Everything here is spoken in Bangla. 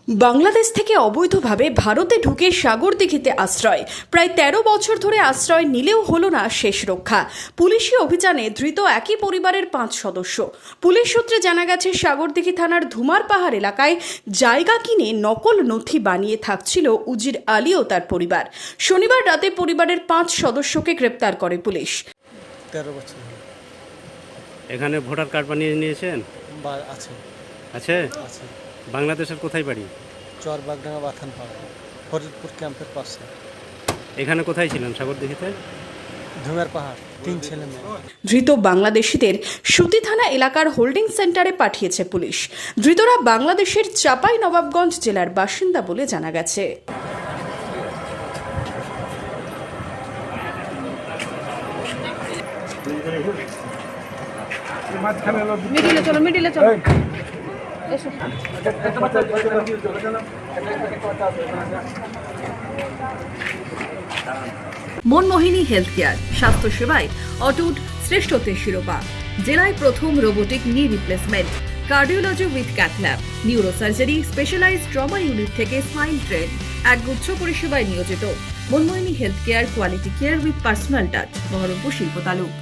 বাংলাদেশ থেকে অবৈধভাবে ভারতে ঢুকে সাগরদিঘিতে আশ্রয় প্রায় ১৩ বছর ধরে আশ্রয় নিলেও হলো না শেষ রক্ষা। পুলিশি অভিযানে ধৃত একই পরিবারের ৫ সদস্য। পুলিশ সূত্রে জানা গেছে, সাগরদিঘি থানার ধুমার পাহাড় এলাকায় জায়গা কিনে নকল নথি বানিয়ে থাকছিল উজির আলী ও তার পরিবার। শনিবার রাতে পরিবারের ৫ সদস্যকে গ্রেপ্তার করে পুলিশ। ১৩ বছর এখানে ভোটার কার্ড বানিয়ে নিয়েছেন? আছে আছে। আছে বাংলাদেশের কোথায় বাড়ি? চরবাগডাঙ্গা বাথানপাড়া, ফরিদপুর ক্যাম্পের পাশে। এখানে কোথায় ছিলেন সাগরদিঘিতে? ধুমের পাহাড়, ৩ ছেলে মেয়ে। ধৃত বাংলাদেশিদের সুতি থানা এলাকার হোল্ডিং সেন্টারে পাঠিয়েছে পুলিশ। ধৃতরা বাংলাদেশের চাঁপাইনবাবগঞ্জ জেলার বাসিন্দা বলে জানা গেছে। মিডিলে চলো এসো। মনমোহিনী হেলথ কেয়ার, স্বাস্থ্যসেবায় অটুট শ্রেষ্ঠত্বের শিরোপা। জেলায় প্রথম robotic knee replacement, cardiology with cath lab, neurosurgery, specialised trauma unit থেকে স্মাইল ট্রেন, একগুচ্ছ পরিষেবায় নিয়োজিত। Manmohini health care, quality care with personal touch, Baharampur শিল্প তালুক।